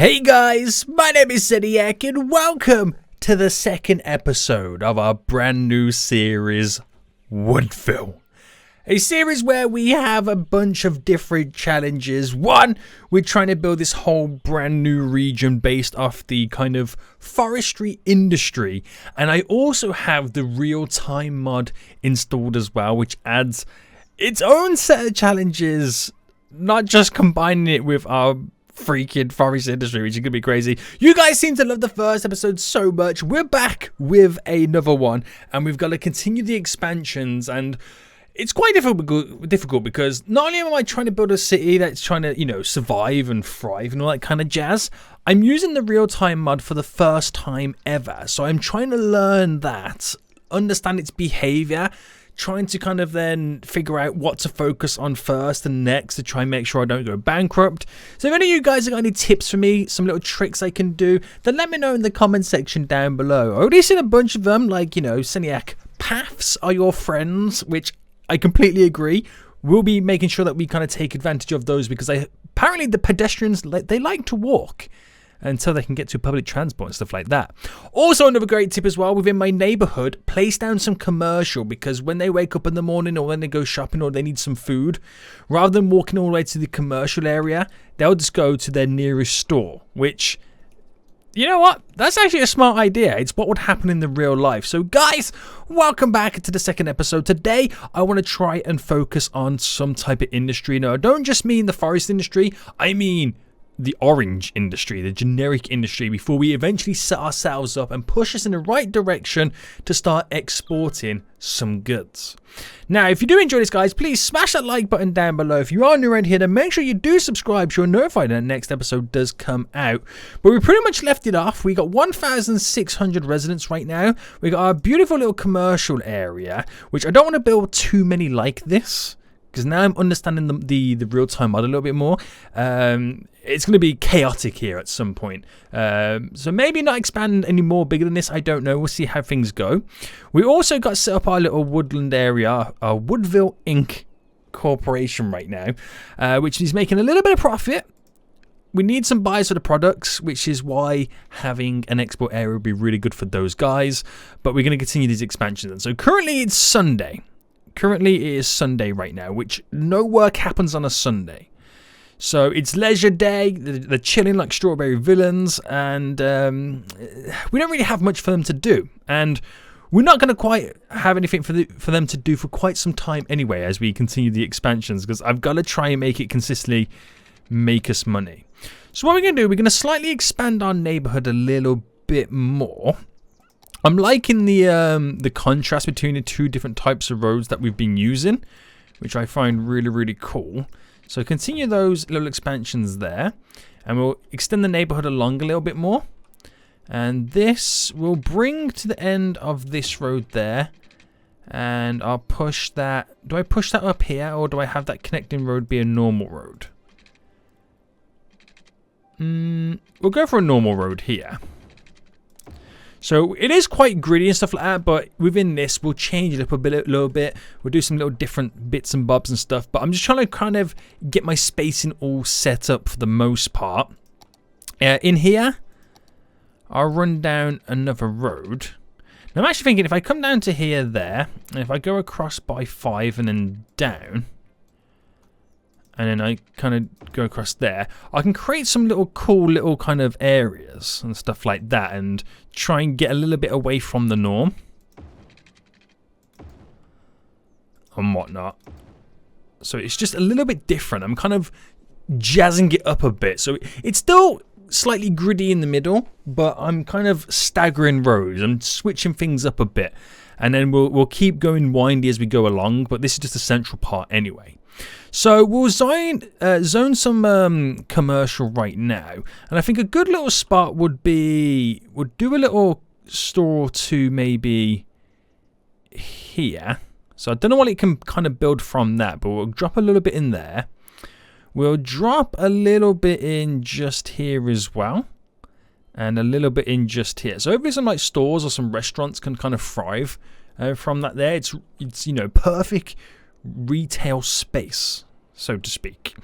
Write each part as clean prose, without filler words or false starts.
Hey guys, my name is Zediac and welcome to the second episode of our brand new series, Woodville. A series where we have a bunch of different challenges. One, we're trying to build this whole brand new region based off the kind of forestry industry. And I also have the real-time mod installed as well, which adds its own set of challenges, not just combining it with our freaking forest industry, which is gonna be crazy. You guys seem to love the first episode so much. We're back with another one, and we've got to continue the expansions, and it's quite difficult because not only am I trying to build a city that's trying to, survive and thrive and all that kind of jazz, I'm using the real-time mod for the first time ever. So I'm trying to learn that, understand its behavior, trying to kind of then figure out what to focus on first and next to try and make sure I don't go bankrupt. So if any of you guys have got any tips for me, some little tricks I can do, then let me know in the comment section down below. I already seen a bunch of them, like, Seniac paths are your friends, which I completely agree. We'll be making sure that we kind of take advantage of those because apparently the pedestrians, they like to walk until they can get to public transport and stuff like that. Also, another great tip as well, within my neighborhood, place down some commercial, because when they wake up in the morning or when they go shopping or they need some food, rather than walking all the way to the commercial area, they'll just go to their nearest store, which, you know what? That's actually a smart idea. It's what would happen in the real life. So guys, welcome back to the second episode. Today, I want to try and focus on some type of industry. No, I don't just mean the forest industry. I mean the orange industry, the generic industry, before we eventually set ourselves up and push us in the right direction to start exporting some goods. Now, if you do enjoy this, guys, please smash that like button down below. If you are new around here, then make sure you do subscribe so you're notified when the next episode does come out. But we pretty much left it off. We got 1,600 residents right now. We got our beautiful little commercial area, which I don't want to build too many like this, because now I'm understanding the real-time mod a little bit more. It's going to be chaotic here at some point. So maybe not expand any more bigger than this. I don't know. We'll see how things go. We also got set up our little woodland area, our Woodville Inc. Corporation right now, which is making a little bit of profit. We need some buyers for the products, which is why having an export area would be really good for those guys. But we're going to continue these expansions. And so currently it's Sunday. Currently it is Sunday right now, which no work happens on a Sunday. So it's leisure day, they're chilling like strawberry villains, and we don't really have much for them to do. And we're not going to quite have anything for them to do for quite some time anyway as we continue the expansions, because I've got to try and make it consistently make us money. So what we're going to do, we're going to slightly expand our neighborhood a little bit more. I'm liking the contrast between the two different types of roads that we've been using, which I find really, really cool. So continue those little expansions there, and we'll extend the neighborhood along a little bit more. And this will bring to the end of this road there, and I'll push that. Do I push that up here, or do I have that connecting road be a normal road? We'll go for a normal road here. So it is quite gritty and stuff like that, but within this, we'll change it up a little bit. We'll do some little different bits and bobs and stuff, but I'm just trying to kind of get my spacing all set up for the most part. In here, I'll run down another road. Now I'm actually thinking if I come down to here, there, and if I go across by 5 and then down, and then I kind of go across there, I can create some little cool little kind of areas and stuff like that and try and get a little bit away from the norm and whatnot. So it's just a little bit different. I'm kind of jazzing it up a bit. So it's still slightly gritty in the middle, but I'm kind of staggering roads. I'm switching things up a bit. And then we'll keep going windy as we go along, but this is just the central part anyway. So we'll zone some commercial right now, and I think a good little spot would do a little store or two maybe here. So I don't know what it can kind of build from that, but we'll drop a little bit in there. We'll drop a little bit in just here as well, and a little bit in just here. So hopefully some like stores or some restaurants can kind of thrive from that there. It's perfect retail space, so to speak.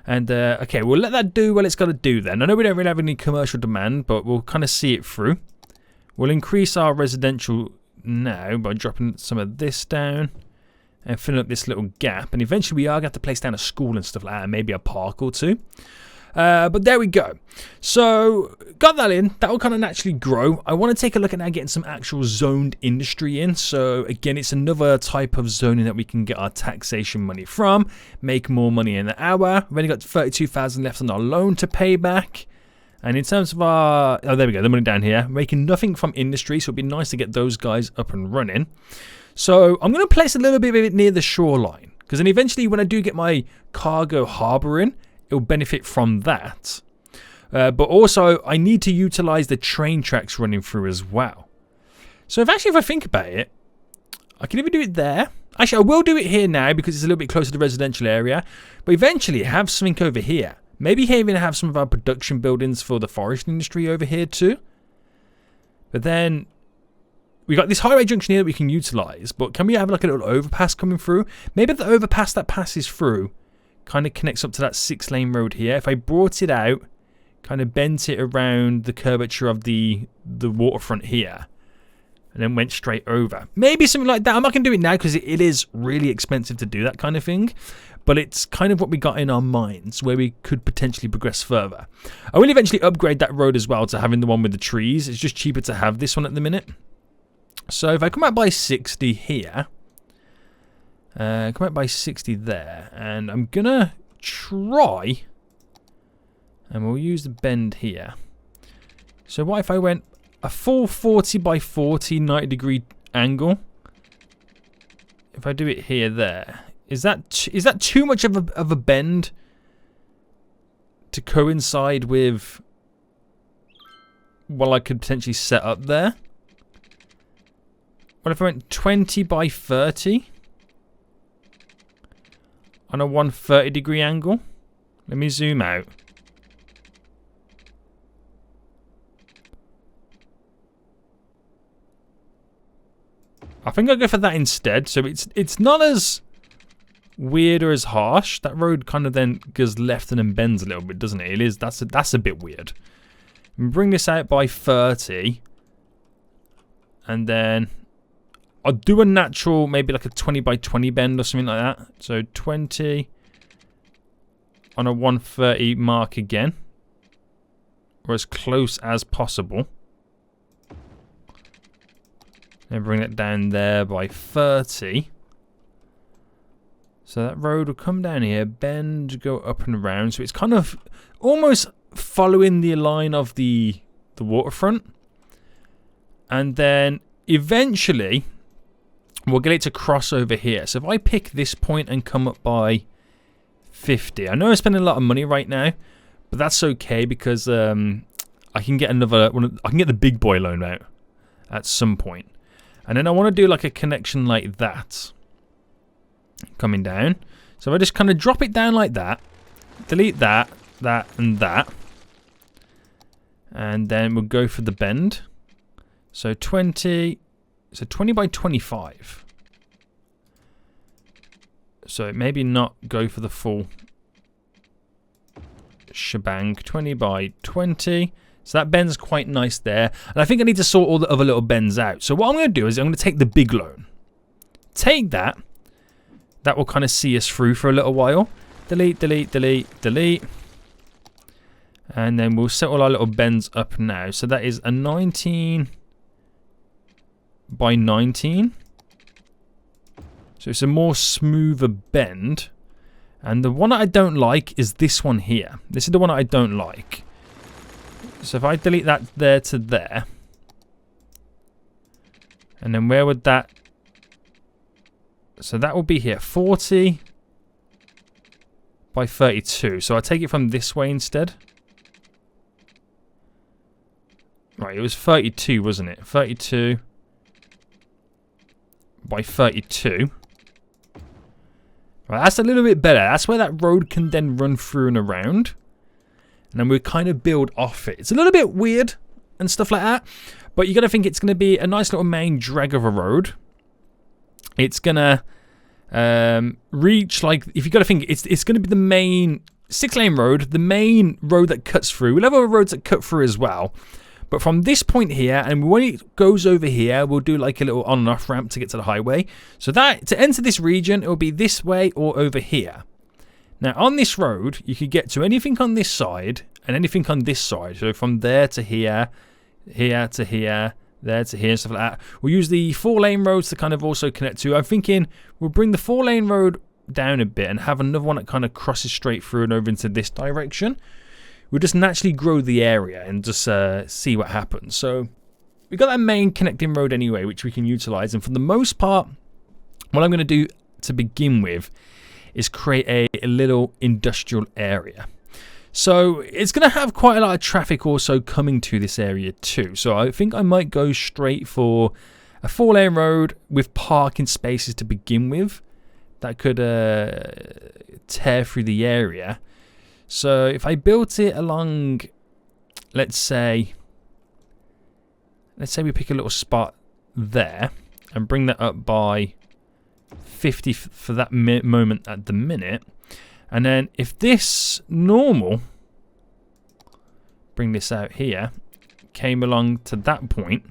And, okay, we'll let that do what it's got to do then. I know we don't really have any commercial demand, but we'll kind of see it through. We'll increase our residential now by dropping some of this down and filling up this little gap. And eventually we are going to have to place down a school and stuff like that, and maybe a park or two. But there we go. So, got that in. That will kind of naturally grow. I want to take a look at now getting some actual zoned industry in. So, again, it's another type of zoning that we can get our taxation money from. Make more money in an hour. We've only got 32,000 left on our loan to pay back. And in terms of our... Oh, there we go. The money down here. Making nothing from industry. So, it'd be nice to get those guys up and running. So, I'm going to place a little bit of it near the shoreline. Because then eventually, when I do get my cargo harbour in, it'll benefit from that. But also, I need to utilize the train tracks running through as well. So if I think about it, I can even do it there. Actually, I will do it here now because it's a little bit closer to the residential area. But eventually, have something over here. Maybe here even have some of our production buildings for the forest industry over here too. But then, we got this highway junction here that we can utilize. But can we have like a little overpass coming through? Maybe the overpass that passes through kind of connects up to that 6-lane road here. If I brought it out, kind of bent it around the curvature of the waterfront here, and then went straight over. Maybe something like that. I'm not going to do it now because it is really expensive to do that kind of thing. But it's kind of what we got in our minds where we could potentially progress further. I will eventually upgrade that road as well to having the one with the trees. It's just cheaper to have this one at the minute. So if I come out by 60 here... come out by 60 there, and I'm gonna try, and we'll use the bend here. So what if I went a full 40 by 40 90-degree angle? If I do it here, there, is that too much of a bend to coincide with what I could potentially set up there? What if I went 20 by 30? On a 130-degree angle. Let me zoom out. I think I'll go for that instead. So it's not as weird or as harsh. That road kind of then goes left and then bends a little bit, doesn't it? That's a bit weird. Bring this out by 30. And then I'll do a natural, maybe like a 20 by 20 bend or something like that. So 20 on a 130 mark again. Or as close as possible. Then bring that down there by 30. So that road will come down here, bend, go up and around. So it's kind of almost following the line of the waterfront. And then eventually we'll get it to cross over here. So if I pick this point and come up by 50. I know I'm spending a lot of money right now, but that's okay because I can get I can get the big boy loan out at some point. And then I want to do like a connection like that. Coming down. So if I just kind of drop it down like that. Delete that, that, and that. And then we'll go for the bend. So 20 by 25. So maybe not go for the full shebang. 20 by 20. So that bend's quite nice there. And I think I need to sort all the other little bends out. So what I'm going to do is I'm going to take the big loan. Take that. That will kind of see us through for a little while. Delete, delete, delete, delete. And then we'll set all our little bends up now. So that is a 19 by 19. So it's a more smoother bend. And the one that I don't like is this one here. This is the one that I don't like. So if I delete that there to there. And then where would that... So that will be here. 40 by 32. So I'll take it from this way instead. Right, it was 32, wasn't it? 32 by 32. Right, that's a little bit better. That's where that road can then run through and around. And then we kind of build off it. It's a little bit weird and stuff like that. But you got to think it's going to be a nice little main drag of a road. It's going to reach, like, if you got to think, it's going to be the main 6-lane road, the main road that cuts through. We'll have other roads that cut through as well. But from this point here, and when it goes over here, we'll do like a little on and off ramp to get to the highway. So that, to enter this region, it will be this way or over here. Now, on this road, you could get to anything on this side and anything on this side. So from there to here, here to here, there to here, stuff like that. We'll use the 4-lane roads to kind of also connect to. I'm thinking we'll bring the 4-lane road down a bit and have another one that kind of crosses straight through and over into this direction. We'll just naturally grow the area and just see what happens. So we've got that main connecting road anyway, which we can utilize. And for the most part, what I'm going to do to begin with is create a little industrial area. So it's going to have quite a lot of traffic also coming to this area too. So I think I might go straight for a 4-lane road with parking spaces to begin with. That could tear through the area. So if I built it along, let's say we pick a little spot there and bring that up by 50 for that moment at the minute. And then if this normal, bring this out here, came along to that point,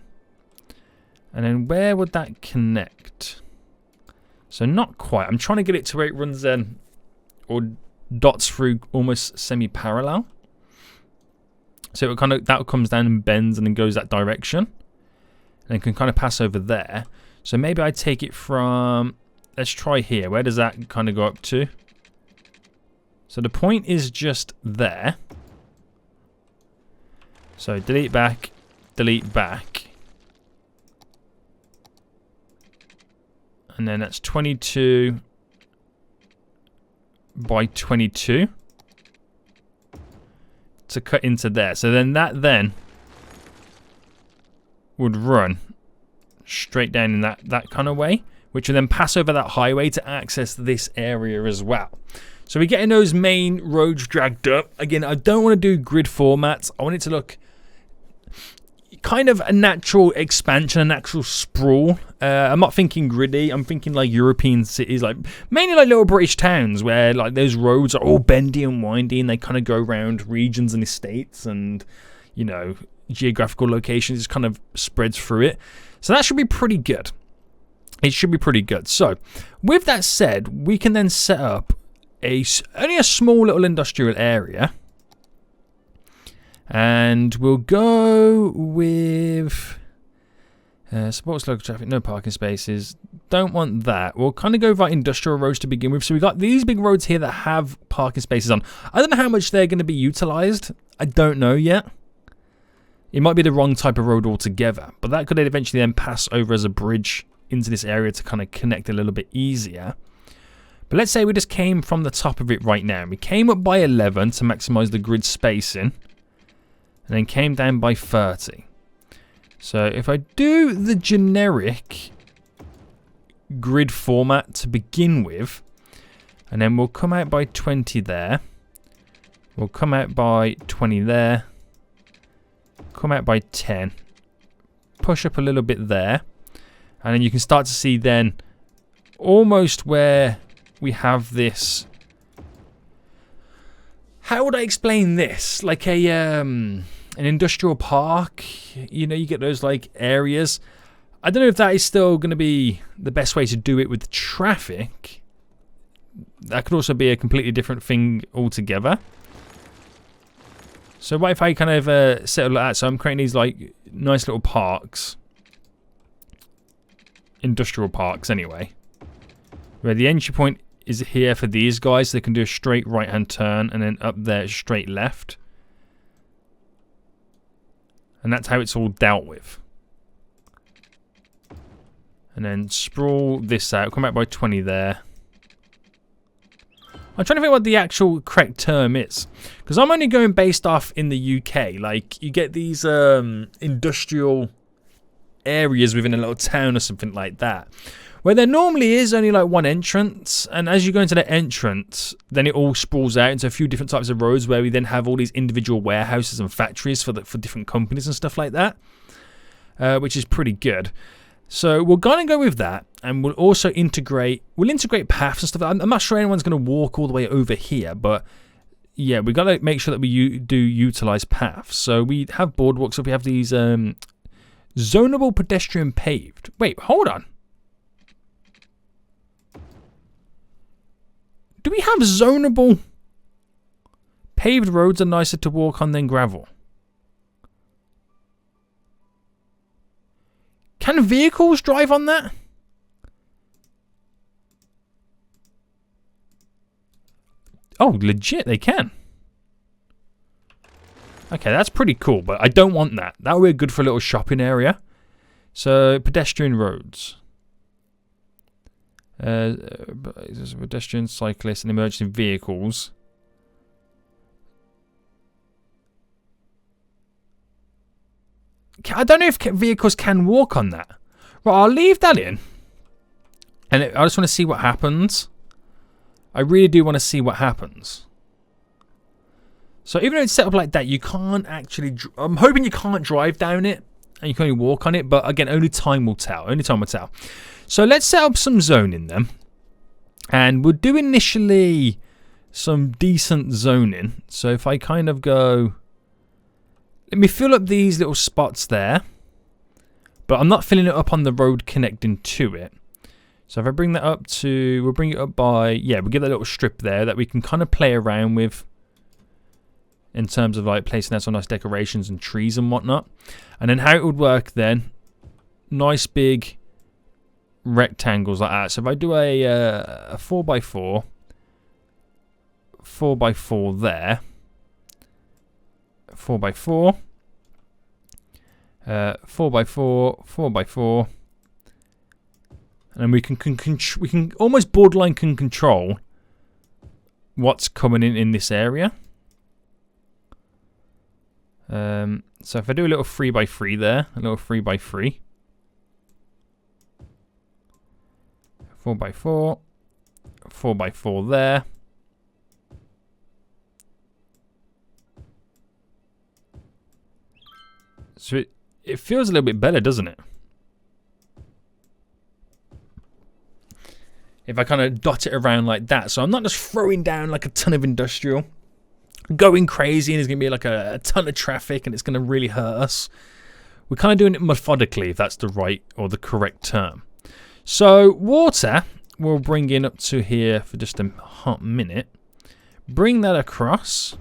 and then where would that connect? So not quite. I'm trying to get it to where it runs then, or dots through almost semi-parallel. So it kind of, that comes down and bends and then goes that direction. And it can kind of pass over there. So maybe I take it from, let's try here. Where does that kind of go up to? So the point is just there. So delete back, delete back. And then that's 22 by 22 to cut into there. So then that then would run straight down in that kind of way, which will then pass over that highway to access this area as well. So we're getting those main roads dragged up. Again, I don't want to do grid formats. I want it to look kind of a natural expansion, a natural sprawl. I'm not thinking gritty. I'm thinking like European cities, like mainly like little British towns where like those roads are all bendy and windy and they kind of go around regions and estates and, you know, geographical locations. Just kind of spreads through it. So that should be pretty good. It should be pretty good. So with that said, we can then set up only a small little industrial area. And we'll go with supports local traffic, no parking spaces. Don't want that. We'll kind of go with our industrial roads to begin with. So we've got these big roads here that have parking spaces on. I don't know how much they're going to be utilized. I don't know yet. It might be the wrong type of road altogether. But that could eventually then pass over as a bridge into this area to kind of connect a little bit easier. But let's say we just came from the top of it right now. We came up by 11 to maximize the grid spacing. And then came down by 30. So if I do the generic grid format to begin with, and then we'll come out by 20 there. We'll come out by 20 there. Come out by 10. Push up a little bit there. And then you can start to see then almost where we have this. How would I explain this? Like an industrial park, you know, you get those like areas. I don't know if that is still going to be the best way to do it with traffic. That could also be a completely different thing altogether. So what if I kind of set it like that? So I'm creating these like nice little parks. Industrial parks anyway. Where the entry point is here for these guys. So they can do a straight right hand turn and then up there straight left. And that's how it's all dealt with. And then sprawl this out. Come back by 20 there. I'm trying to think what the actual correct term is. Because I'm only going based off in the UK. Like, you get these industrial areas within a little town or something like that. Where there normally is only like one entrance. And as you go into the entrance, then it all sprawls out into a few different types of roads where we then have all these individual warehouses and factories for different companies and stuff like that. Which is pretty good. So we're going to go with that. And we'll also integrate paths and stuff. I'm not sure anyone's going to walk all the way over here. But yeah, we got to make sure that we do utilize paths. So we have boardwalks, so we have these zonable pedestrian paved. Wait, hold on. Do we have zonable paved roads are nicer to walk on than gravel? Can vehicles drive on that? Oh, legit, they can. Okay, that's pretty cool, but I don't want that. That would be good for a little shopping area. So, pedestrian roads. Pedestrian, cyclists, and emergency vehicles. I don't know if vehicles can walk on that. Right, I'll leave that in. And I just want to see what happens. I really do want to see what happens. So even though it's set up like that, you can't actually... I'm hoping you can't drive down it. And you can only walk on it. But again, only time will tell. Only time will tell. So let's set up some zoning then. And we'll do initially some decent zoning. So if I kind of go... Let me fill up these little spots there. But I'm not filling it up on the road connecting to it. So if I bring that up to... We'll bring it up by... Yeah, we'll give that little strip there that we can kind of play around with. In terms of like placing out some nice decorations and trees and whatnot. And then how it would work then. Nice big rectangles like that. So if I do a 4x4. 4x4 there. 4x4. 4x4. 4x4. And then we can almost borderline can control what's coming in this area. So if I do a little 3x3 there, a little 3x3. 4x4. 4x4 there. So it feels a little bit better, doesn't it? If I kind of dot it around like that. So I'm not just throwing down like a ton of industrial. Going crazy and there's going to be like a ton of traffic and it's going to really hurt us. We're kind of doing it methodically, if that's the right or the correct term. So water, we'll bring in up to here for just a hot minute. Bring that across.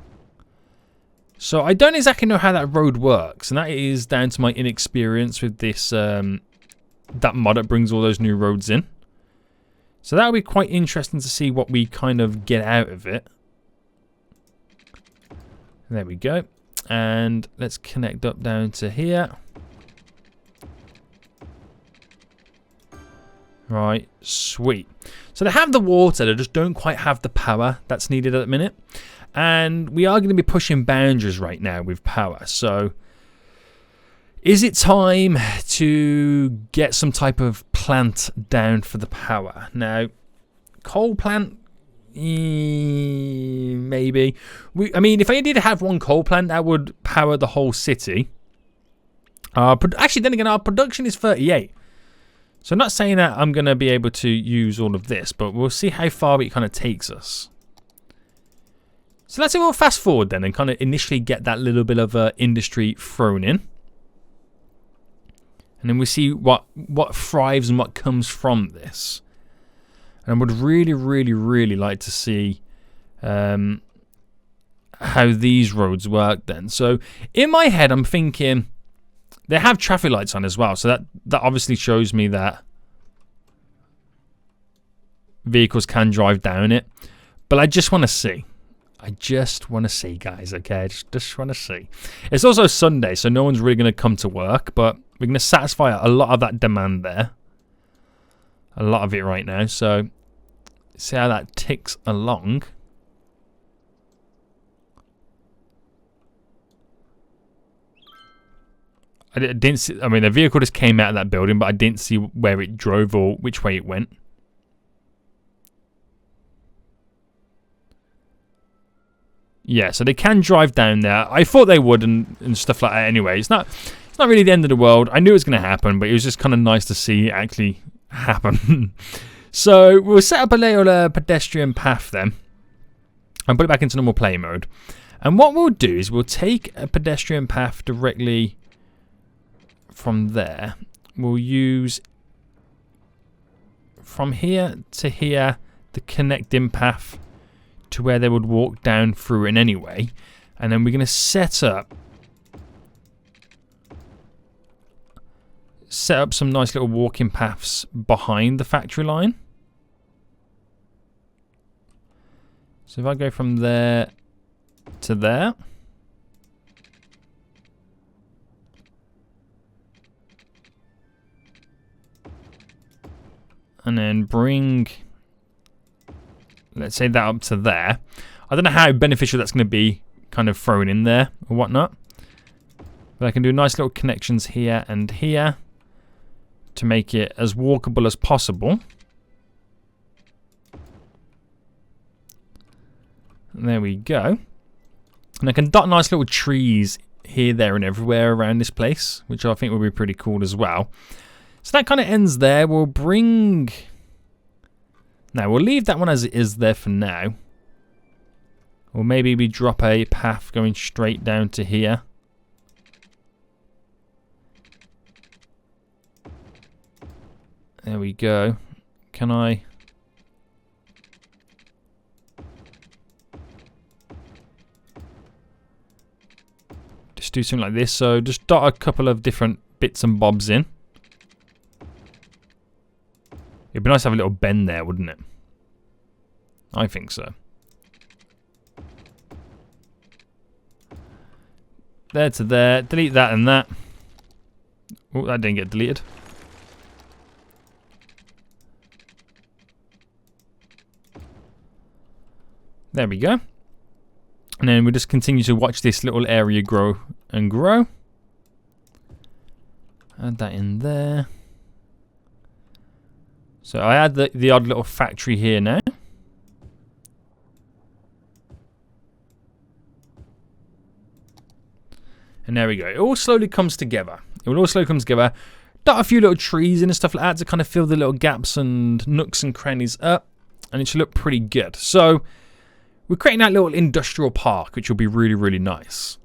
So I don't exactly know how that road works, and that is down to my inexperience with this that mod that brings all those new roads in. So that'll be quite interesting to see what we kind of get out of it. There we go. And let's connect up down to here. Right, sweet. So they have the water, they just don't quite have the power that's needed at the minute. And we are going to be pushing boundaries right now with power. So is it time to get some type of plant down for the power? Now, coal plant, maybe. I mean, if I did have one coal plant, that would power the whole city. Actually, then again, our production is 38. So I'm not saying that I'm going to be able to use all of this, but we'll see how far it kind of takes us. So let's say we'll fast forward then and kind of initially get that little bit of industry thrown in. And then we see what thrives and what comes from this. And I would really, really, really like to see how these roads work then. So in my head, I'm thinking they have traffic lights on as well. So that obviously shows me that vehicles can drive down it. But I just want to see. I just want to see, guys, okay? I just want to see. It's also Sunday, so no one's really going to come to work, but we're going to satisfy a lot of that demand there. A lot of it right now, so see how that ticks along. I didn't see, I mean, the vehicle just came out of that building, but I didn't see where it drove or which way it went. Yeah, so they can drive down there. I thought they would and stuff like that anyway. It's not really the end of the world. I knew it was going to happen, but it was just kind of nice to see it actually happen. So we'll set up a little pedestrian path then. and put it back into normal play mode. And what we'll do is we'll take a pedestrian path directly from there. We'll use from here to here the connecting path to where they would walk down through in anyway. And then we're going to set up some nice little walking paths behind the factory line. So if I go from there to there, and then bring, let's say, that up to there. I don't know how beneficial that's going to be kind of thrown in there or whatnot, but I can do nice little connections here and here to make it as walkable as possible. And there we go. And I can dot nice little trees here, there, and everywhere around this place, which I think will be pretty cool as well. So that kind of ends there. We'll bring... Now, we'll leave that one as it is there for now. Or maybe we drop a path going straight down to here. There we go. Can I... just do something like this? So just dot a couple of different bits and bobs in. It'd be nice to have a little bend there, wouldn't it? I think so. There to there. Delete that and that. Oh, that didn't get deleted. There we go. And then we'll just continue to watch this little area grow and grow. Add that in there. So I add the odd little factory here now. And there we go. It all slowly comes together. It will all slowly come together. Dot a few little trees in and stuff like that to kind of fill the little gaps and nooks and crannies up. And it should look pretty good. So we're creating that little industrial park, which will be really, really nice.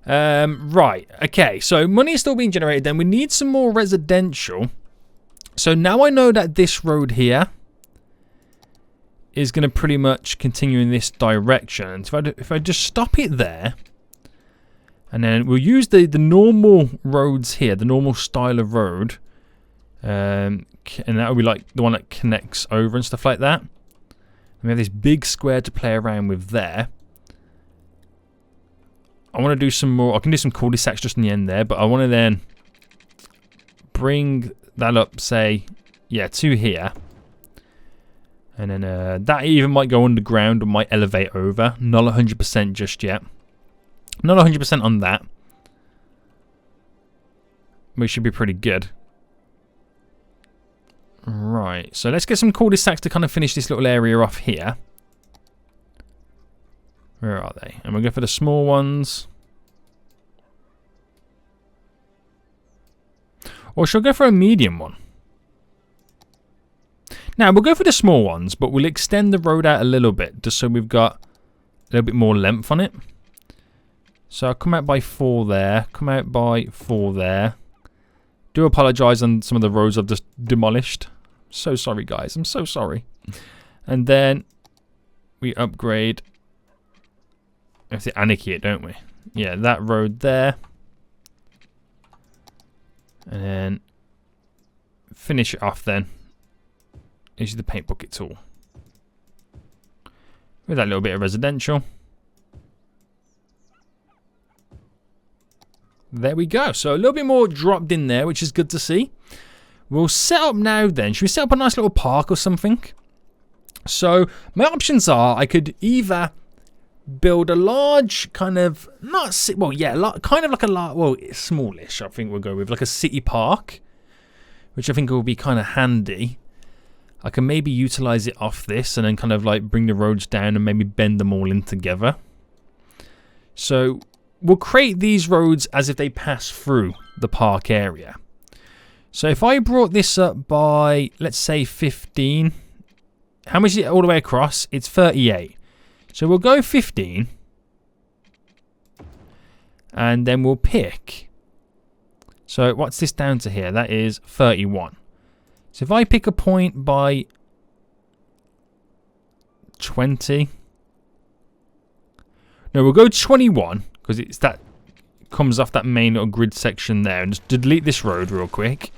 Right. Okay. So money is still being generated then. We need some more residential. So now I know that this road here is going to pretty much continue in this direction. So if I just stop it there, and then we'll use the normal roads here, the normal style of road, and that will be like the one that connects over and stuff like that. And we have this big square to play around with there. I want to do some more. I can do some cul-de-sacs just in the end there, but I want to then bring that up, say, yeah, to here. And then that even might go underground or might elevate over. Not 100% just yet. Not 100% on that. Which should be pretty good. Right, so let's get some cul-de-sacs to kind of finish this little area off here. Where are they? And we'll go for the small ones. Or shall I go for a medium one? Now, we'll go for the small ones, but we'll extend the road out a little bit, just so we've got a little bit more length on it. So I'll come out by 4 there, come out by 4 there. Do apologise on some of the roads I've just demolished. So sorry, guys. I'm so sorry. And then we upgrade. We have to anarchy it, don't we? Yeah, that road there. And then finish it off then. Use the paint bucket tool. With that little bit of residential. There we go. So a little bit more dropped in there, which is good to see. We'll set up now then. Should we set up a nice little park or something? So my options are I could either build a large kind of, kind of like a large, well, smallish, I think we'll go with, like a city park, which I think will be kind of handy. I can maybe utilize it off this and then kind of like bring the roads down and maybe bend them all in together. So we'll create these roads as if they pass through the park area. So if I brought this up by, let's say 15, how much is it all the way across? It's 38. So we'll go 15. And then we'll pick. So what's this down to here? That is 31. So if I pick a point by 20. No, we'll go 21 because it's that comes off that main little grid section there. And just delete this road real quick.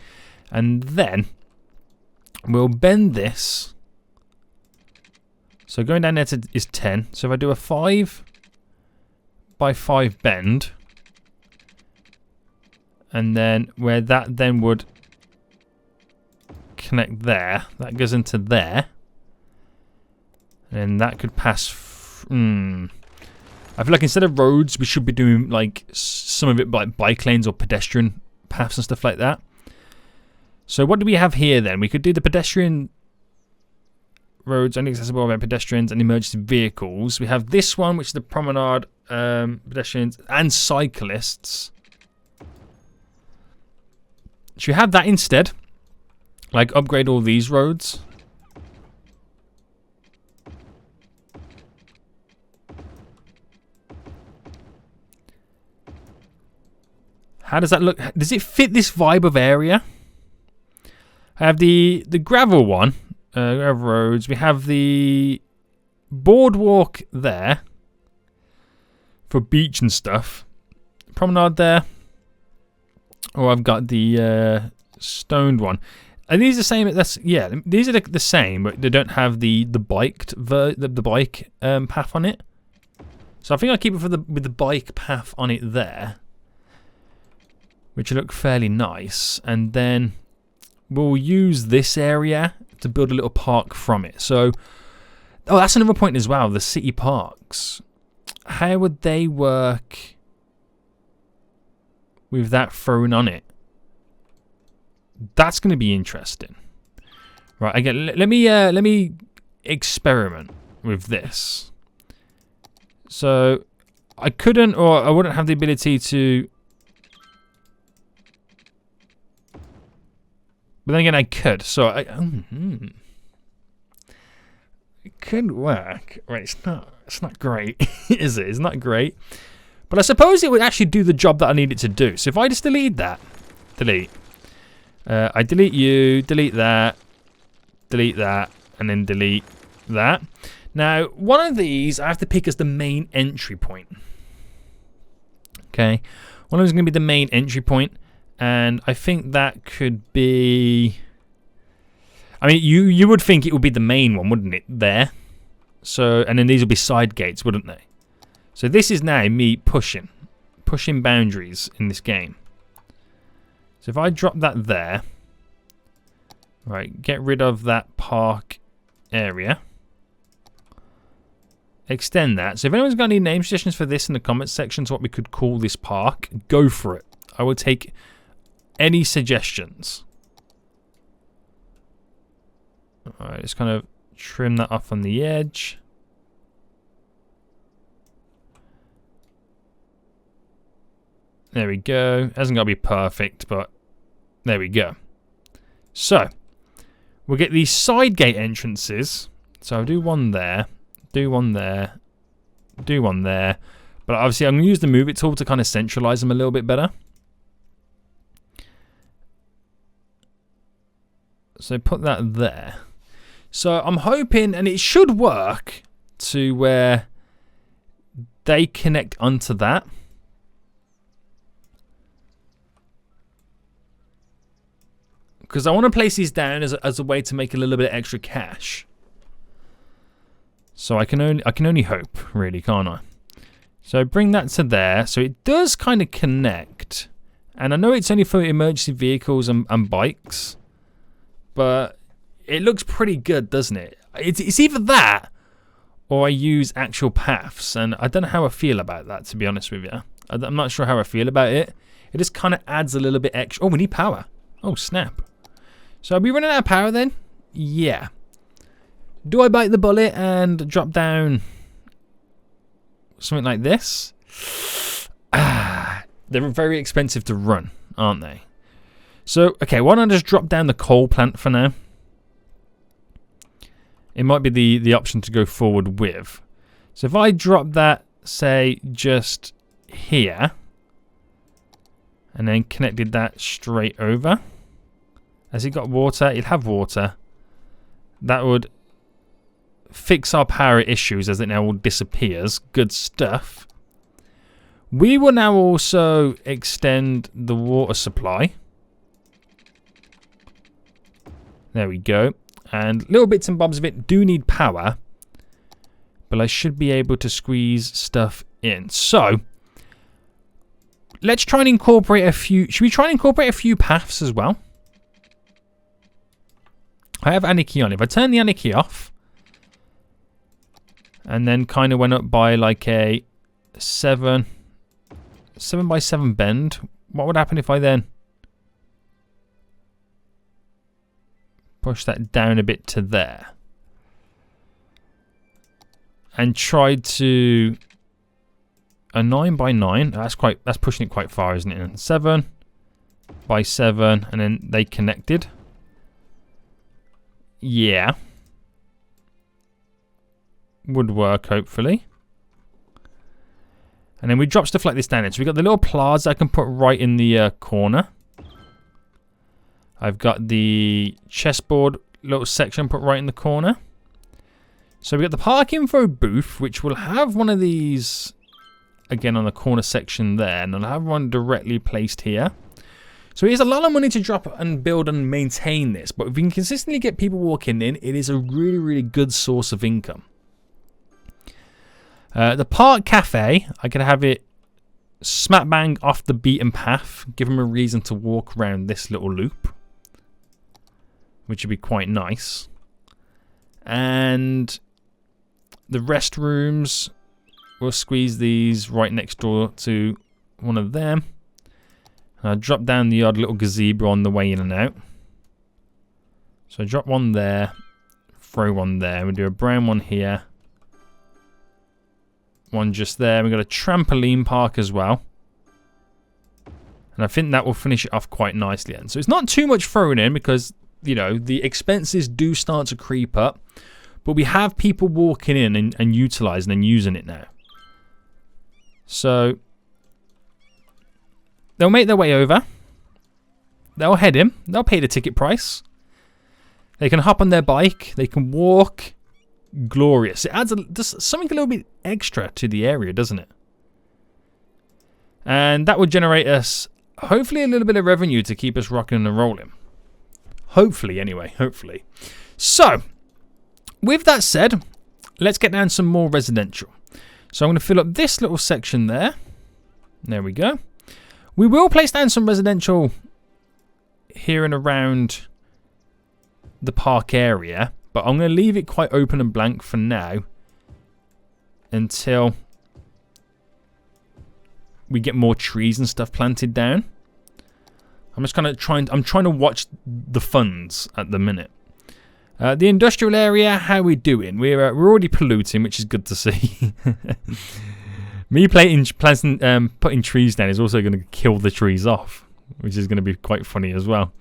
And then we'll bend this. So going down there is 10. So if I do a 5 by 5 bend. And then where that then would connect there, that goes into there. And that could pass. I feel like instead of roads, we should be doing like some of it like bike lanes or pedestrian paths and stuff like that. So what do we have here then? We could do the pedestrian roads only accessible by pedestrians and emergency vehicles. We have this one, which is the promenade, pedestrians and cyclists. Should we have that instead? Like upgrade all these roads? How does that look? Does it fit this vibe of area? I have the gravel one, gravel roads. We have the boardwalk there for beach and stuff. Promenade there. Or I've got the stoned one. Are these the same? Yeah, these are the same, but they don't have the bike path on it. So I think I'll keep it with the bike path on it there, which will look fairly nice. And then we'll use this area to build a little park from it. So, oh, that's another point as well. The city parks. How would they work with that thrown on it? That's going to be interesting. Right, again, let me experiment with this. So I couldn't, or I wouldn't have the ability to. But then again, I could. So it could work. Right, it's not great, is it? It's not great. But I suppose it would actually do the job that I need it to do. So if I just delete that, delete. I delete you, delete that, and then delete that. Now, one of these I have to pick as the main entry point. Okay, one of them is going to be the main entry point, and I think that could be. I mean, you would think it would be the main one, wouldn't it? There. So, and then these would be side gates, wouldn't they? So this is now me pushing boundaries in this game. So if I drop that there, right, get rid of that park area, extend that. So if anyone's got any name suggestions for this in the comments section, to what we could call this park, go for it. I will take any suggestions. All right, just kind of trim that off on the edge. There we go. Hasn't got to be perfect, but there we go. So we'll get these side gate entrances. So I'll do one there, do one there, do one there. But obviously I'm going to use the move it tool to kind of centralize them a little bit better. So put that there. So I'm hoping, and it should work, to where they connect onto that. Because I want to place these down as a way to make a little bit of extra cash. So I can only hope, really, can't I? So bring that to there. So it does kind of connect. And I know it's only for emergency vehicles and bikes. But it looks pretty good, doesn't it? It's either that or I use actual paths. And I don't know how I feel about that, to be honest with you. I'm not sure how I feel about it. It just kind of adds a little bit extra. Oh, we need power. Oh, snap. So are we running out of power then? Yeah. Do I bite the bullet and drop down something like this? They're very expensive to run, aren't they? So, okay, why don't I just drop down the coal plant for now? It might be the option to go forward with. So if I drop that, say, just here, and then connected that straight over. Has it got water? It'll have water. That would fix our power issues as it now all disappears. Good stuff. We will now also extend the water supply. There we go. And little bits and bobs of it do need power. But I should be able to squeeze stuff in. So, let's try and incorporate a few... Should we try and incorporate a few paths as well? I have anarchy on. If I turn the anarchy off, and then kind of went up by like a 7 by 7 bend, what would happen if I then push that down a bit to there? And tried to a 9 by 9. That's pushing it quite far, isn't it? And 7 by 7, and then they connected. Yeah. Would work, hopefully. And then we drop stuff like this down in. So we've got the little plaza I can put right in the corner. I've got the chessboard little section put right in the corner. So we've got the park info booth, which will have one of these, again, on the corner section there. And I'll have one directly placed here. So it's a lot of money to drop and build and maintain this. But if we can consistently get people walking in, it is a really, really good source of income. The park cafe, I can have it smack bang off the beaten path. Give them a reason to walk around this little loop, which would be quite nice. And the restrooms, we'll squeeze these right next door to one of them. And I'll drop down the odd little gazebo on the way in and out. So drop one there, throw one there. We'll do a brown one here. One just there. We've got a trampoline park as well. And I think that will finish it off quite nicely. And so it's not too much thrown in because, you know, the expenses do start to creep up. But we have people walking in and utilising and using it now. So they'll make their way over. They'll head in. They'll pay the ticket price. They can hop on their bike. They can walk. Glorious. It adds just something a little bit extra to the area, doesn't it? And that will generate us, hopefully, a little bit of revenue to keep us rocking and rolling. Hopefully, anyway. Hopefully. So, with that said, let's get down some more residential. So I'm going to fill up this little section there. There we go. We will place down some residential here and around the park area. But I'm going to leave it quite open and blank for now until we get more trees and stuff planted down. I'm just kind of trying to watch the funds at the minute. The industrial area, how are we doing? We're already polluting, which is good to see. Me putting trees down is also going to kill the trees off, which is going to be quite funny as well.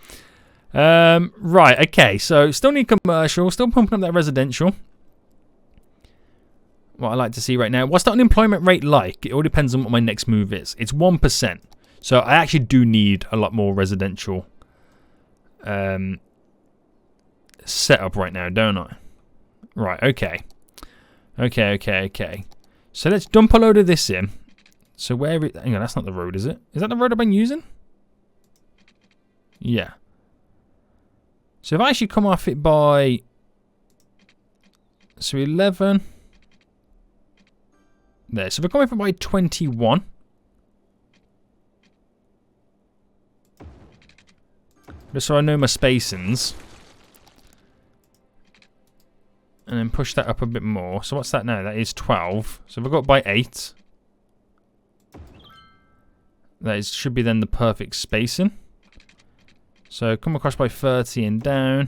Right, okay, so still need commercial, still pumping up that residential. What I like to see right now, what's the unemployment rate like? It all depends on what my next move is. It's 1%. So I actually do need a lot more residential setup right now, don't I? Right, okay. Okay. So let's dump a load of this in. So hang on, that's not the road, is it? Is that the road I've been using? Yeah. So if I actually come off it by, so 11, there. So if I come off it by 21, just so I know my spacings, and then push that up a bit more. So what's that now? That is 12. So if I got it by 8, that should be then the perfect spacing. So come across by 30 and down.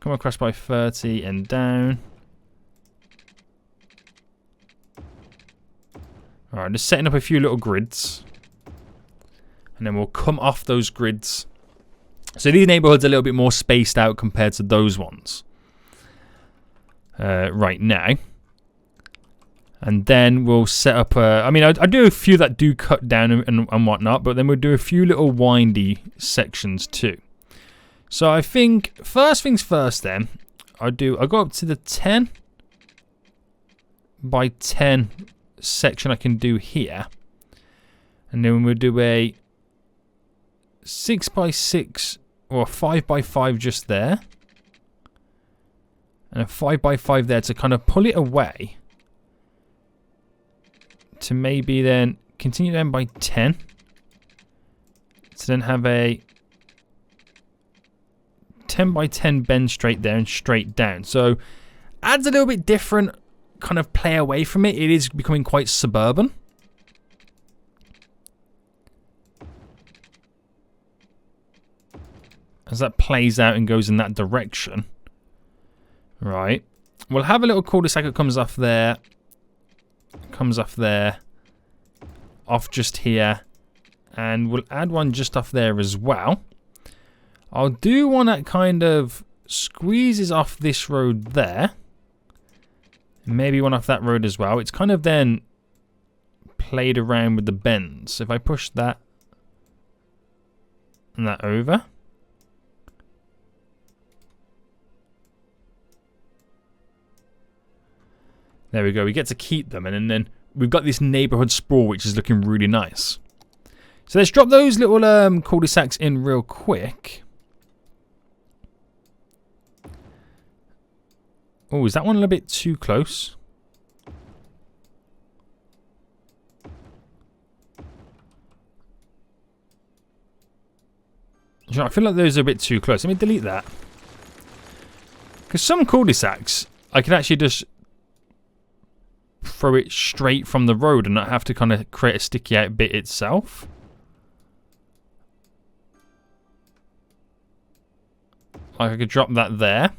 Come across by 30 and down. Alright, just setting up a few little grids. And then we'll come off those grids. So these neighborhoods are a little bit more spaced out compared to those ones. Right now. And then we'll set up a... I mean, I do a few that do cut down and whatnot, but then we'll do a few little windy sections too. So I think, first things first then, I go up to the 10 by 10 section I can do here. And then we'll do a 6 by 6 or a 5 by 5 just there. And a 5 by 5 there to kind of pull it away. To maybe then continue then by 10. To then have a 10 by 10 bend straight there and straight down. So adds a little bit different kind of play away from it. It is becoming quite suburban. As that plays out and goes in that direction. Right. We'll have a little cul-de-sac that comes off there. Comes off there. Off just here. And we'll add one just off there as well. I'll do one that kind of squeezes off this road there. Maybe one off that road as well. It's kind of then played around with the bends. So if I push that and that over. There we go. We get to keep them. And then we've got this neighborhood sprawl, which is looking really nice. So let's drop those little cul-de-sacs in real quick. Oh, is that one a little bit too close? I feel like those are a bit too close. Let me delete that. Because some cul-de-sacs, I can actually just throw it straight from the road and not have to kind of create a sticky out bit itself. Like I could drop that there.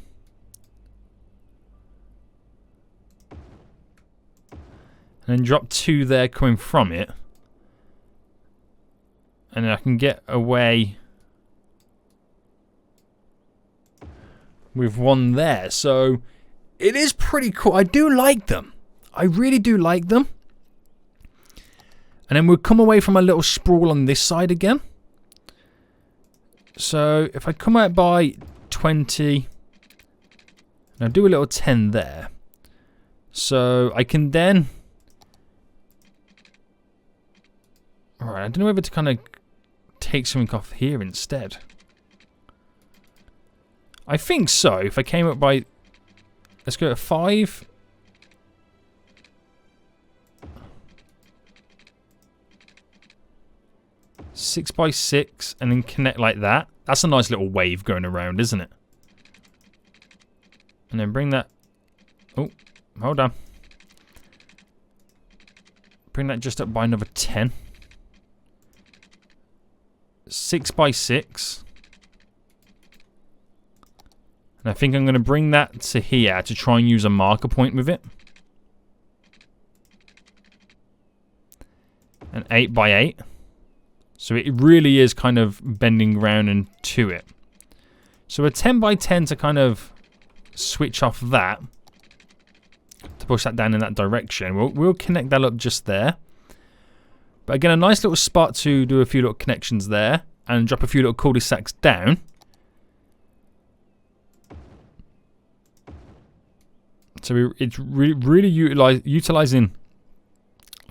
And then drop two there coming from it. And then I can get away with one there. So it is pretty cool. I do like them. I really do like them. And then we'll come away from a little sprawl on this side again. So if I come out by 20, and I'll do a little 10 there. So I can then... Alright, I don't know whether to kind of take something off here instead. I think so. If I came up by... Let's go to 5. Six by 6 and then connect like that. That's a nice little wave going around, isn't it? And then bring that... Oh, hold on. Bring that just up by another 10. 6 by 6. And I think I'm going to bring that to here to try and use a marker point with it. And 8 by 8. So it really is kind of bending around and to it. So a 10 by 10 to kind of switch off that. To push that down in that direction. We'll connect that up just there. But again, a nice little spot to do a few little connections there. And drop a few little cul-de-sacs down. So it's really utilizing,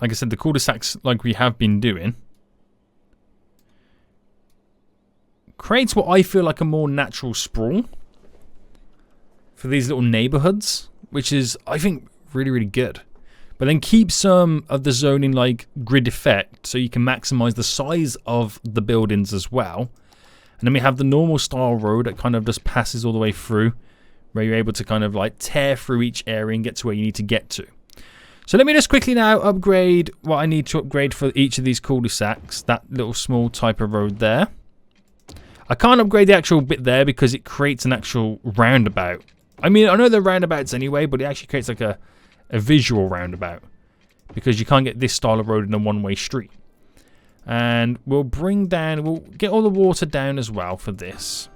like I said, the cul-de-sacs like we have been doing. Creates what I feel like a more natural sprawl for these little neighborhoods, which is, I think, really, really good. But then keep some of the zoning like grid effect so you can maximize the size of the buildings as well. And then we have the normal style road that kind of just passes all the way through, where you're able to kind of like tear through each area and get to where you need to get to. So let me just quickly now upgrade what I need to upgrade for each of these cul-de-sacs. That little small type of road there. I can't upgrade the actual bit there because it creates an actual roundabout. I mean, I know they're roundabouts anyway, but it actually creates like a visual roundabout. Because you can't get this style of road in a one-way street. And we'll get all the water down as well for this.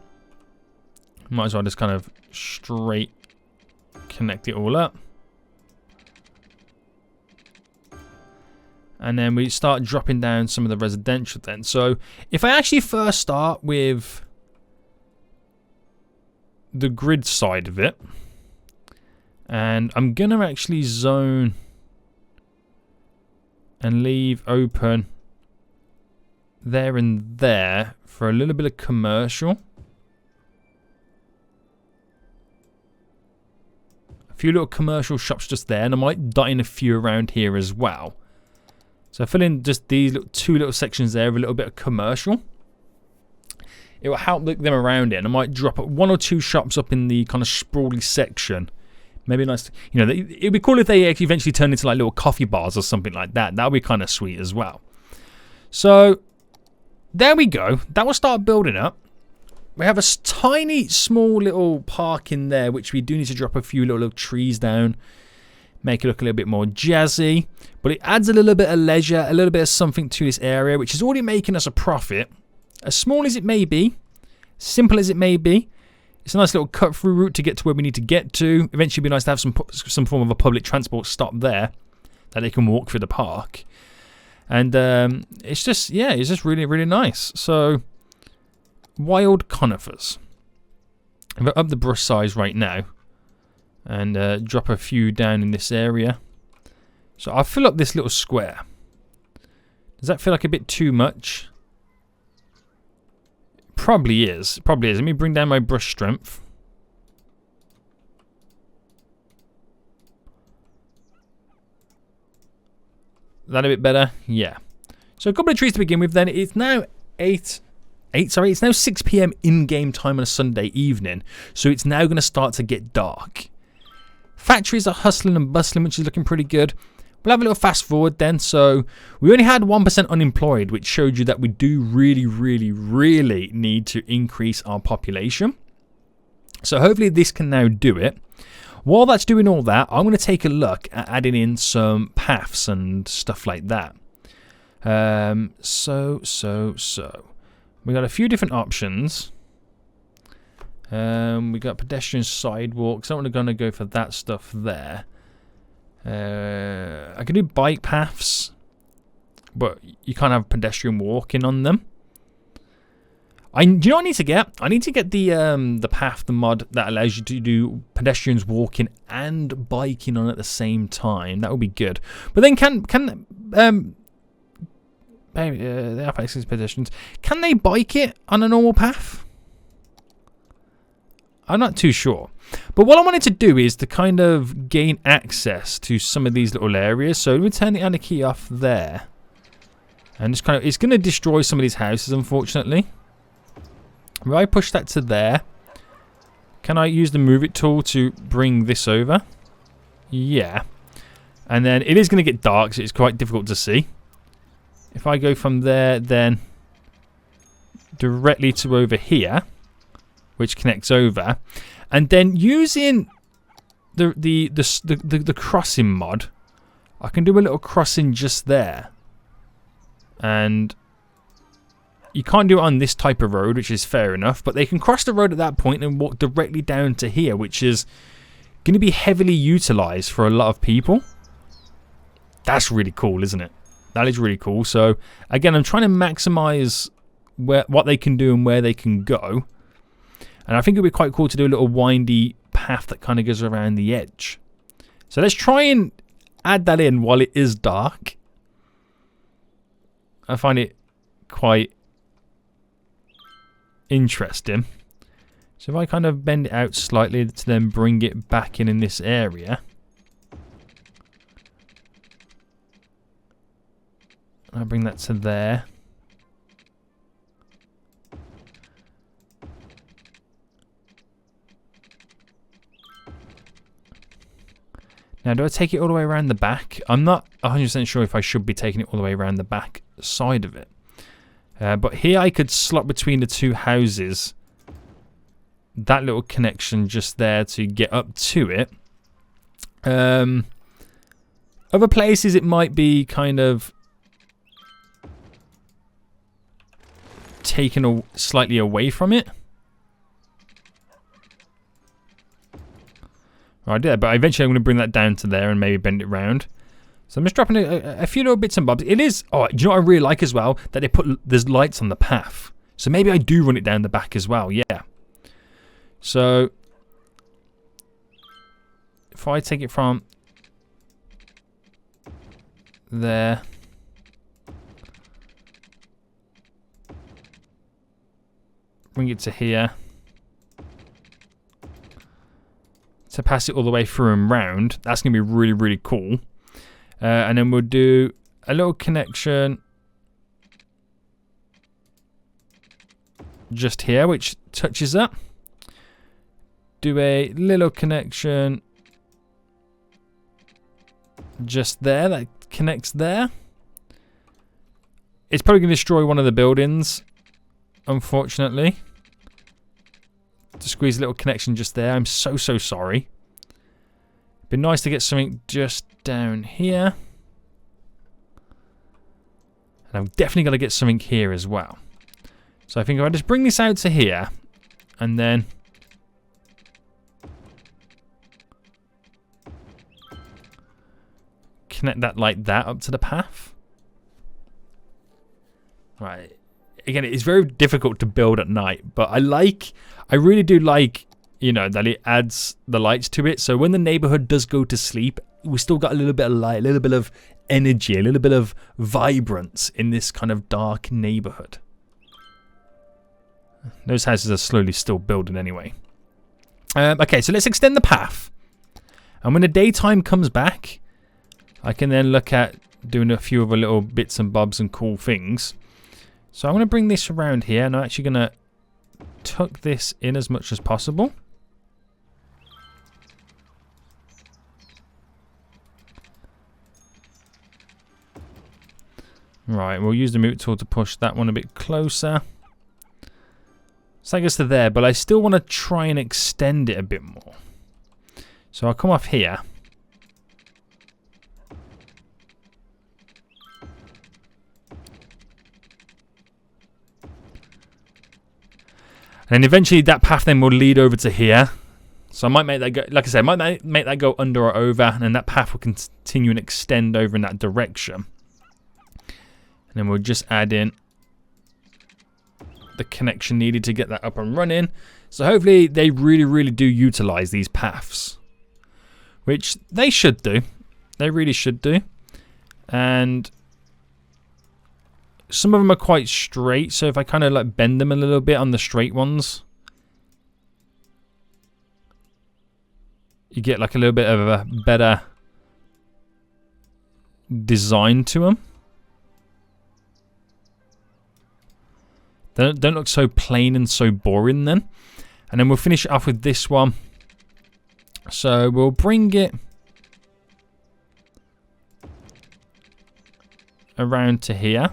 Might as well just kind of straight connect it all up. And then we start dropping down some of the residential then. So if I actually first start with the grid side of it, and I'm going to actually zone and leave open there and there for a little bit of commercial. A few little commercial shops just there, and I might dot in a few around here as well. So I fill in just these two little sections there with a little bit of commercial. It will help look them around it. And I might drop one or two shops up in the kind of sprawly section. Maybe nice, you know, it'd be cool if they eventually turn into like little coffee bars or something like that. That would be kind of sweet as well. So there we go. That will start building up. We have a tiny, small little park in there, which we do need to drop a few little trees down. Make it look a little bit more jazzy. But it adds a little bit of leisure, a little bit of something to this area, which is already making us a profit. As small as it may be, simple as it may be, it's a nice little cut-through route to get to where we need to get to. Eventually, it'd be nice to have some form of a public transport stop there that they can walk through the park. And it's just, yeah, it's just really, really nice. So, wild conifers. I'm going to up the brush size right now and drop a few down in this area. So I'll fill up this little square. Does that feel like a bit too much? Probably is. Probably is. Let me bring down my brush strength. That a bit better? Yeah. So a couple of trees to begin with then. It's now 6 p.m. in-game time on a Sunday evening. So it's now going to start to get dark. Factories are hustling and bustling, which is looking pretty good. We'll have a little fast forward then. So we only had 1% unemployed, which showed you that we do really, really, really need to increase our population. So hopefully this can now do it. While that's doing all that, I'm going to take a look at adding in some paths and stuff like that. So. We got a few different options. We got pedestrian sidewalks. I'm going to go for that stuff there. I can do bike paths, but you can't have pedestrian walking on them. Do you know what I need to get? I need to get the path, the mod that allows you to do pedestrians walking and biking on at the same time. That would be good. But then the apex pedestrians, can they bike it on a normal path? I'm not too sure. But what I wanted to do is to kind of gain access to some of these little areas. So let me turn the anarchy off there. And just kind of, it's going to destroy some of these houses, unfortunately. If I push that to there, can I use the move it tool to bring this over? Yeah. And then it is going to get dark, so it's quite difficult to see. If I go from there, then directly to over here, which connects over, and then using the crossing mod, I can do a little crossing just there. And you can't do it on this type of road, which is fair enough, but they can cross the road at that point and walk directly down to here, which is going to be heavily utilized for a lot of people. That's really cool, isn't it? That is really cool. So again, I'm trying to maximize what they can do and where they can go. And I think it would be quite cool to do a little windy path that kind of goes around the edge. So let's try and add that in while it is dark. I find it quite interesting. So if I kind of bend it out slightly to then bring it back in this area. I'll bring that to there. Now, do I take it all the way around the back? I'm not 100% sure if I should be taking it all the way around the back side of it. But here I could slot between the two houses. That little connection just there to get up to it. Other places it might be kind of taken slightly away from it. I did, but eventually I'm going to bring that down to there and maybe bend it round. So I'm just dropping a few little bits and bobs. It is, oh, do you know what I really like as well? That there's lights on the path. So maybe I do run it down the back as well, yeah. So if I take it from there, bring it to here, to pass it all the way through and round, that's going to be really, really cool. And then we'll do a little connection just here, which touches up. Do a little connection just there, that connects there. It's probably going to destroy one of the buildings, unfortunately. To squeeze a little connection just there. I'm so sorry. It'd be nice to get something just down here. And I'm definitely going to get something here as well. So I think if I just bring this out to here, and then connect that like that up to the path. Right. Again, it's very difficult to build at night, but I really do like, you know, that it adds the lights to it. So when the neighborhood does go to sleep, we still got a little bit of light, a little bit of energy, a little bit of vibrance in this kind of dark neighborhood. Those houses are slowly still building anyway. Okay, so let's extend the path. And when the daytime comes back, I can then look at doing a few other little bits and bobs and cool things. So I'm going to bring this around here, and I'm actually going to tuck this in as much as possible. Right, we'll use the move tool to push that one a bit closer. So that gets to there, but I still want to try and extend it a bit more. So I'll come off here. And eventually that path then will lead over to here. So I might make that go, like I said, I might make that go under or over, and then that path will continue and extend over in that direction. And then we'll just add in the connection needed to get that up and running. So hopefully they really do utilize these paths, which they should do. They really should do. And some of them are quite straight, so if I kind of like bend them a little bit on the straight ones, you get like a little bit of a better design to them. They don't look so plain and so boring then. And then we'll finish it off with this one. So we'll bring it around to here.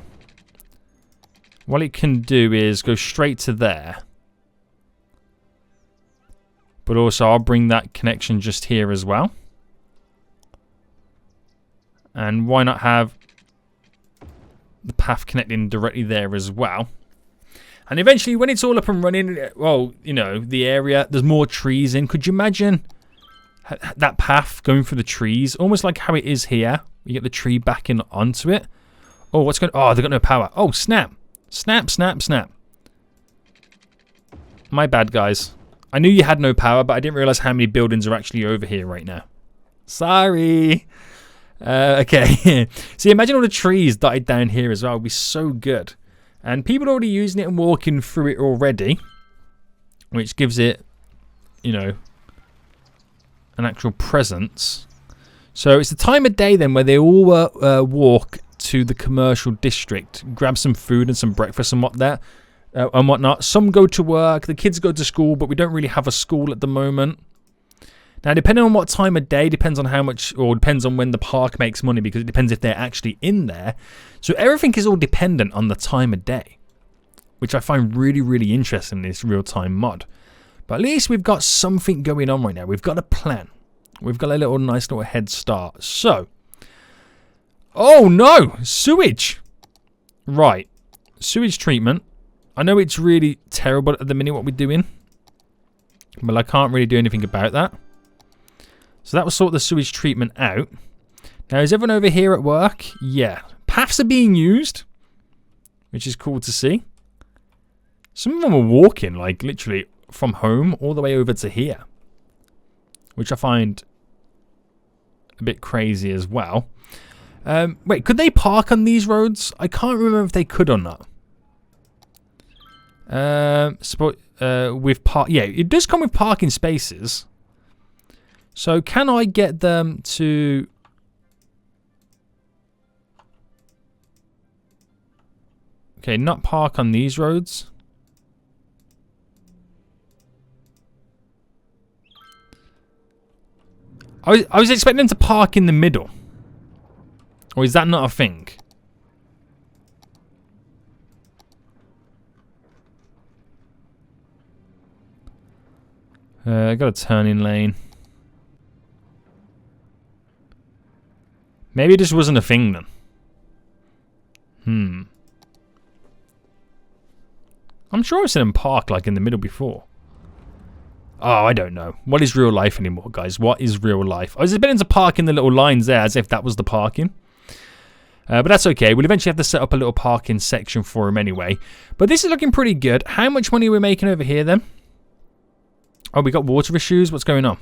What it can do is go straight to there. But also I'll bring that connection just here as well. And why not have the path connecting directly there as well. And eventually when it's all up and running, well, you know, the area, there's more trees in. Could you imagine that path going through the trees? Almost like how it is here. You get the tree backing onto it. Oh, what's going on? Oh, they've got no power. Oh, snap. Snap, snap, snap. My bad, guys. I knew you had no power, but I didn't realize how many buildings are actually over here right now. Sorry. Okay. See, imagine all the trees dotted down here as well. It would be so good. And people are already using it and walking through it already, which gives it, you know, an actual presence. So it's the time of day then where they all walk to the commercial district, grab some food and some breakfast and whatnot. Some go to work, the kids go to school, but we don't really have a school at the moment. Now, depending on what time of day, depends on how much, or depends on when the park makes money, because it depends if they're actually in there. So everything is all dependent on the time of day, which I find really interesting in this real-time mod. But at least we've got something going on right now. We've got a plan. We've got a nice little head start. So, oh no, sewage. Right, sewage treatment. I know it's really terrible at the minute what we're doing, but I can't really do anything about that. So that will sort the sewage treatment out. Now, is everyone over here at work? Yeah. Paths are being used, which is cool to see. Some of them are walking, like, literally from home all the way over to here, which I find a bit crazy as well. Wait, could they park on these roads? I can't remember if they could or not. With yeah, it does come with parking spaces. So can I get them to... Okay, not park on these roads. I was expecting them to park in the middle. Or is that not a thing? I got a turning lane. Maybe it just wasn't a thing then. I'm sure I've seen them park like in the middle before. Oh, I don't know. What is real life anymore, guys? What is real life? I was expecting to park in the little lines there as if that was the parking. But that's okay. We'll eventually have to set up a little parking section for him anyway. But this is looking pretty good. How much money are we making over here then? Oh, we got water issues? What's going on?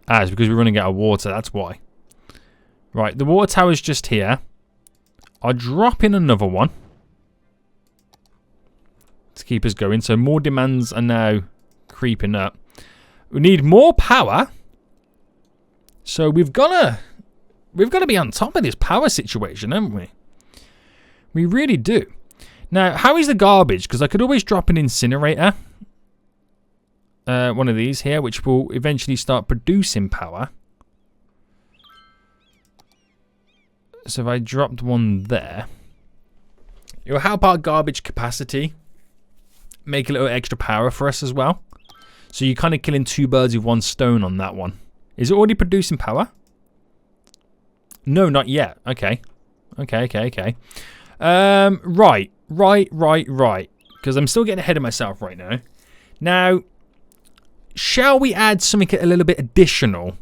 Ah, it's because we're running out of water. That's why. Right, the water tower's just here. I'll drop in another one to keep us going. So more demands are now creeping up. We need more power. So we've got to be on top of this power situation, haven't we? We really do. Now, how is the garbage? Because I could always drop an incinerator. One of these here, which will eventually start producing power. So if I dropped one there, it will help our garbage capacity. Make a little extra power for us as well. So you're kind of killing two birds with one stone on that one. Is it already producing power? No, not yet. Okay. Okay. Right. Because I'm still getting ahead of myself right now. Now, shall we add something a little bit additional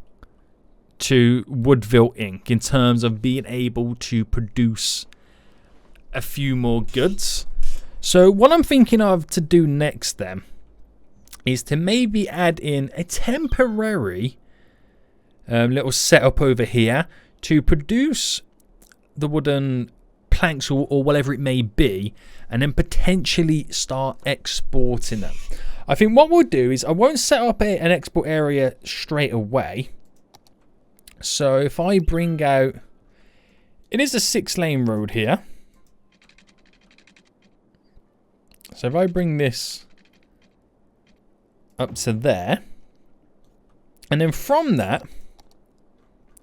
to Woodville Inc. in terms of being able to produce a few more goods? So what I'm thinking of to do next then is to maybe add in a temporary little setup over here to produce the wooden planks or whatever it may be, and then potentially start exporting them. I think what we'll do is I won't set up an export area straight away. So if I bring out... It is a 6-lane road here. So if I bring this up to there, and then from that,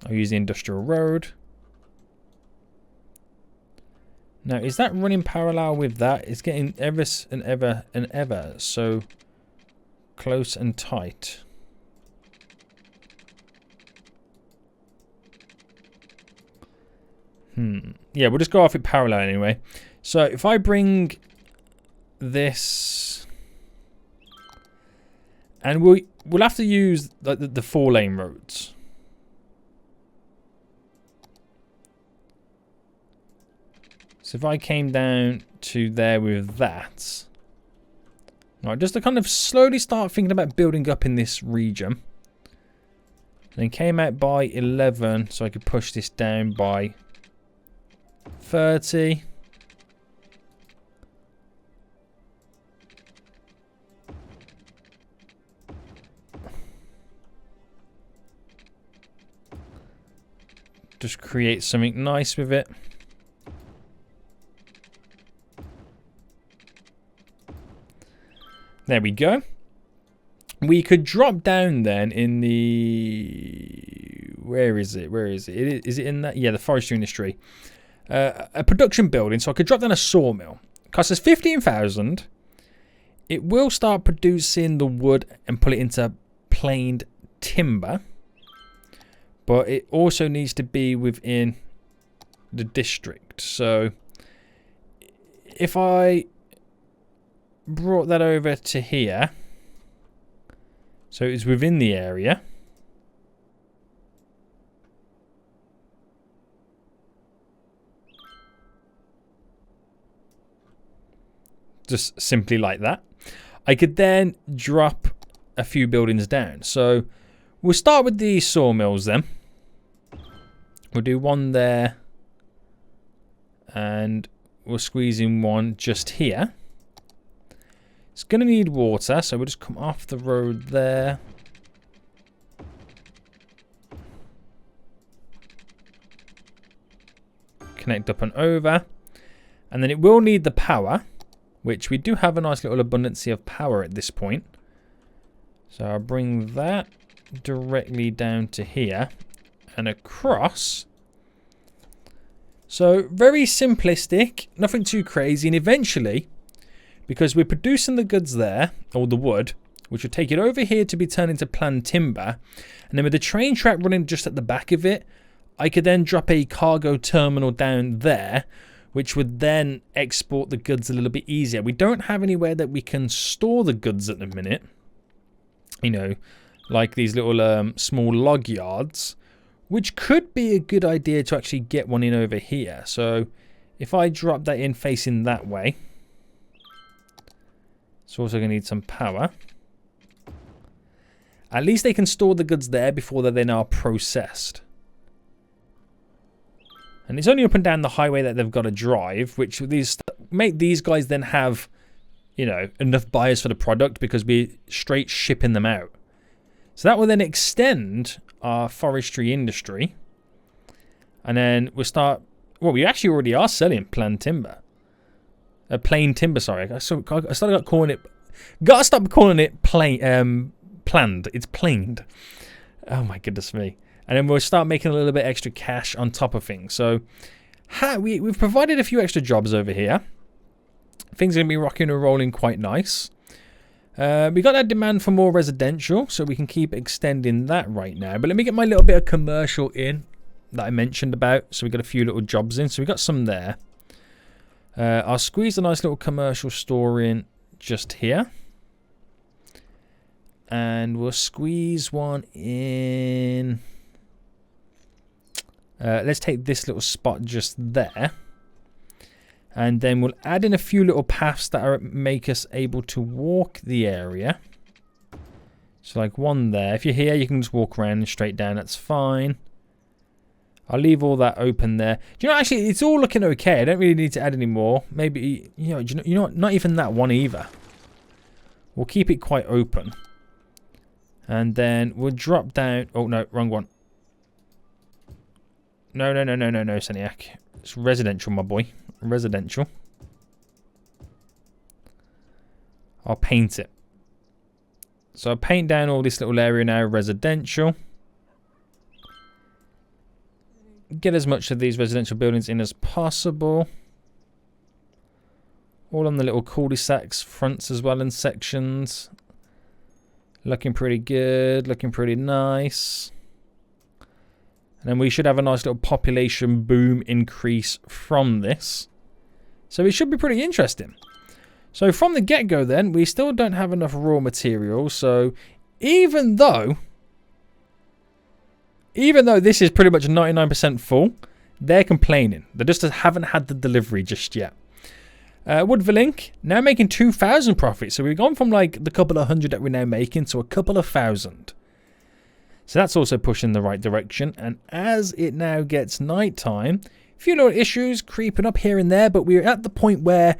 I'll use the industrial road. Now, is that running parallel with that? It's getting ever and ever so close and tight. Yeah, we'll just go off it parallel anyway. So if I bring this, and we'll have to use the 4-lane roads. So if I came down to there with that, right, just to kind of slowly start thinking about building up in this region. And then came out by 11, so I could push this down by 30. Just create something nice with it. There we go. We could drop down then in the... Where is it? Is it in that? Yeah, the forestry industry. A production building. So I could drop down a sawmill. Costs us 15,000. It will start producing the wood and put it into planed timber. But it also needs to be within the district. So if I brought that over to here, so it's within the area, just simply like that. I could then drop a few buildings down. So we'll start with the sawmills then. We'll do one there. And we'll squeeze in one just here. It's going to need water, so we'll just come off the road there. Connect up and over. And then it will need the power, which we do have a nice little abundance of power at this point. So I'll bring that directly down to here and across. So very simplistic, nothing too crazy. And eventually, because we're producing the goods there, or the wood, which will take it over here to be turned into planned timber. And then with the train track running just at the back of it, I could then drop a cargo terminal down there, which would then export the goods a little bit easier. We don't have anywhere that we can store the goods at the minute. You know, like these little small log yards, which could be a good idea to actually get one in over here. So if I drop that in facing that way, it's also going to need some power. At least they can store the goods there before they're then processed. And it's only up and down the highway that they've got to drive, which make these guys then have, you know, enough buyers for the product because we're straight shipping them out. So that will then extend our forestry industry. And then we'll start, well, we actually already are selling planned timber. Plain timber, sorry. I started calling it, gotta stop calling it planned. It's planed. Oh my goodness me. And then we'll start making a little bit extra cash on top of things. So we've provided a few extra jobs over here. Things are going to be rocking and rolling quite nice. We got that demand for more residential, so we can keep extending that right now. But let me get my little bit of commercial in that I mentioned about. So we got a few little jobs in. So we got some there. I'll squeeze a nice little commercial store in just here. And we'll squeeze one in. Let's take this little spot just there. And then we'll add in a few little paths that make us able to walk the area. So like one there. If you're here, you can just walk around straight down. That's fine. I'll leave all that open there. Do you know, actually, it's all looking okay. I don't really need to add any more. Maybe, you know what? Not even that one either. We'll keep it quite open. And then we'll drop down. Oh, no, wrong one. No, Seniac. It's residential, my boy. Residential. I'll paint it. So I'll paint down all this little area now, residential. Get as much of these residential buildings in as possible. All on the little cul-de-sacs, fronts as well, and sections. Looking pretty good, looking pretty nice. And then we should have a nice little population boom increase from this. So it should be pretty interesting. So from the get-go then, we still don't have enough raw materials. So even though this is pretty much 99% full, they're complaining. They just haven't had the delivery just yet. Woodville Inc. now making 2,000 profit. So we've gone from like the couple of hundred that we're now making to a couple of thousand. So that's also pushing the right direction. And as it now gets nighttime, a few little issues creeping up here and there, but we're at the point where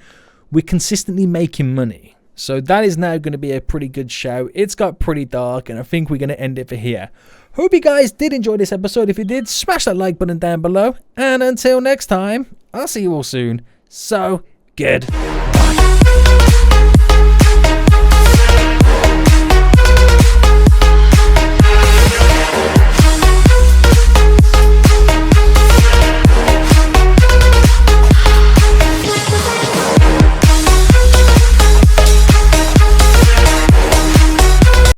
we're consistently making money. So that is now going to be a pretty good show. It's got pretty dark, and I think we're going to end it for here. Hope you guys did enjoy this episode. If you did, smash that like button down below. And until next time, I'll see you all soon. So good.